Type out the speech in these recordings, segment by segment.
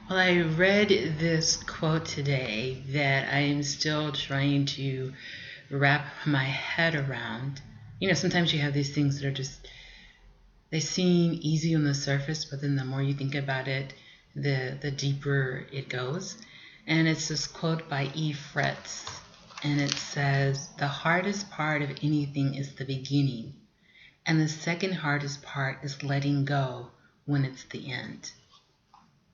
Well, I read this quote today that I am still trying to wrap my head around. Sometimes you have these things that are just, they seem easy on the surface, but then the more you think about it, the deeper it goes. And it's this quote by E. Fritz, and it says, "The hardest part of anything is the beginning, and the second hardest part is letting go when it's the end."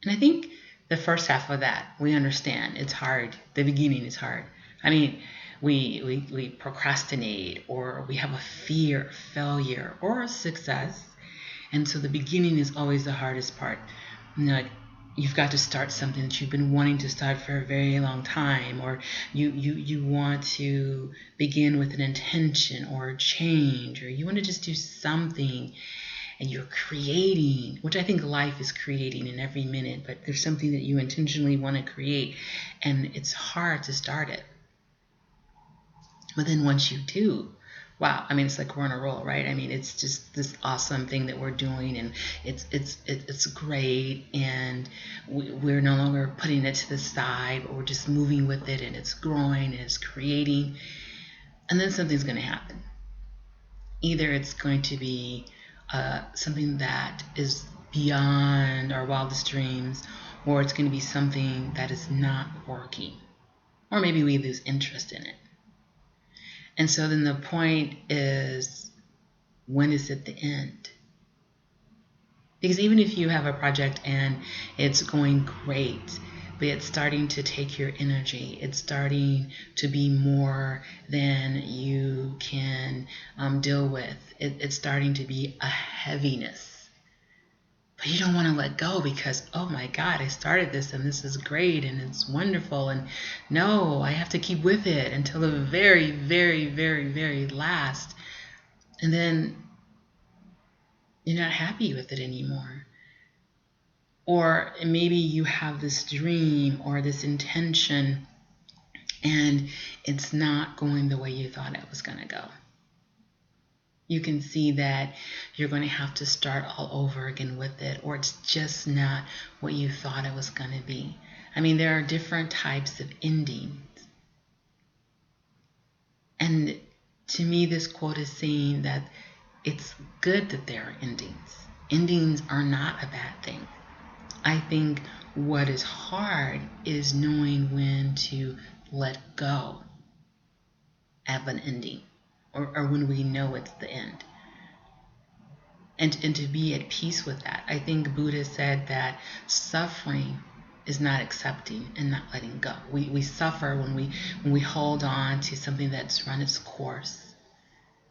And I think the first half of that, we understand. It's hard. The beginning is hard. I mean, we procrastinate, or we have a fear of failure or success. And so the beginning is always the hardest part. Like, you've got to start something that you've been wanting to start for a very long time, or you want to begin with an intention or a change, or you want to just do something, and you're creating, which I think life is creating in every minute, but there's something that you intentionally want to create, and it's hard to start it. But then once you do, wow, I mean, it's like we're on a roll, right? I mean, it's just this awesome thing that we're doing, and it's great, and we're no longer putting it to the side, but we're just moving with it, and it's growing, and it's creating. And then something's going to happen. Either it's going to be something that is beyond our wildest dreams, or it's going to be something that is not working, or maybe we lose interest in it. And so then the point is, when is it the end? Because even if you have a project and it's going great, but it's starting to take your energy, it's starting to be more than you can deal with, it's starting to be a heaviness. But you don't want to let go because, oh my God, I started this and this is great and it's wonderful. And no, I have to keep with it until the very, very, very, very last. And then you're not happy with it anymore. Or maybe you have this dream or this intention and it's not going the way you thought it was going to go. You can see that you're going to have to start all over again with it, or it's just not what you thought it was going to be. I mean, there are different types of endings. And to me, this quote is saying that it's good that there are endings. Endings are not a bad thing. I think what is hard is knowing when to let go of an ending, or when we know it's the end. And to be at peace with that. I think Buddha said that suffering is not accepting and not letting go. We suffer when we hold on to something that's run its course.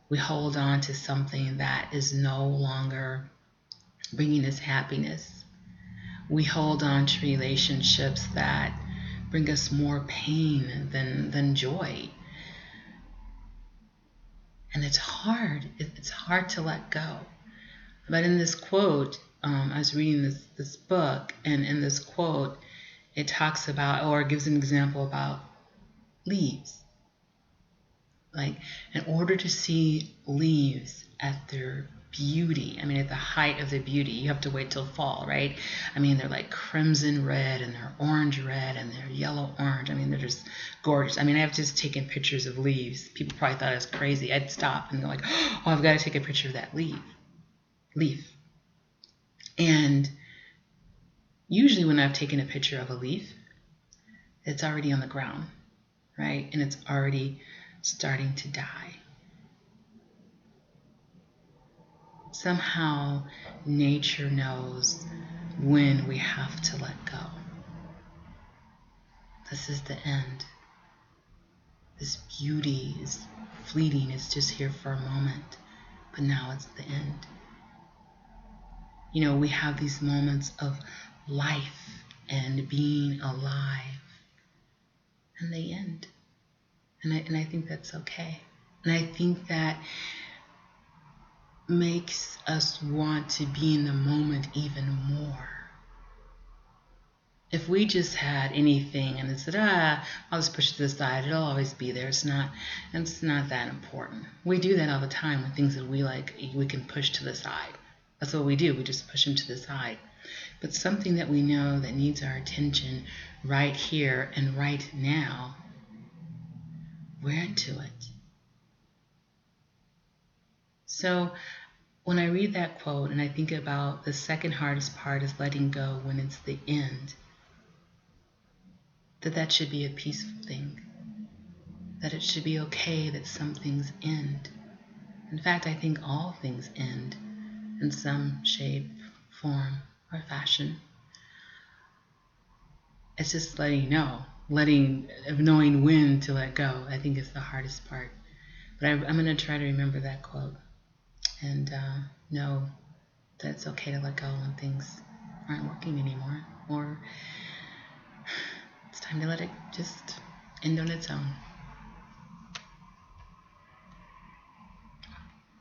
We hold on to something that is no longer bringing us happiness. We hold on to relationships that bring us more pain than joy. And it's hard. It's hard to let go. But in this quote, I was reading this book, and in this quote, it talks about, or gives an example about leaves. Like, in order to see leaves at their beauty, I mean, at the height of their beauty, you have to wait till fall, right? I mean, they're like crimson red, and they're orange red, and they're yellow orange. I mean, they're just gorgeous. I mean, I've just taken pictures of leaves. People probably thought I was crazy. I'd stop and go like, oh, I've got to take a picture of that leaf. And usually when I've taken a picture of a leaf, it's already on the ground, right? And it's already starting to die. Somehow nature knows when we have to let go. This is the end. This beauty is fleeting. It's just here for a moment, but now it's the end. You know, we have these moments of life and being alive, and they end. And I think that's okay. And I think that makes us want to be in the moment even more. If we just had anything and it said, I'll just push it to the side, it'll always be there. It's not that important. We do that all the time with things that we like, we can push to the side. That's what we do. We just push them to the side. but something that we know that needs our attention right here and right now, we're into it. So when I read that quote and I think about the second hardest part is letting go when it's the end, that should be a peaceful thing, that it should be okay that some things end. In fact, I think all things end in some shape, form, or fashion. It's just knowing when to let go, I think is the hardest part. But I'm going to try to remember that quote and know that it's okay to let go when things aren't working anymore, or it's time to let it just end on its own.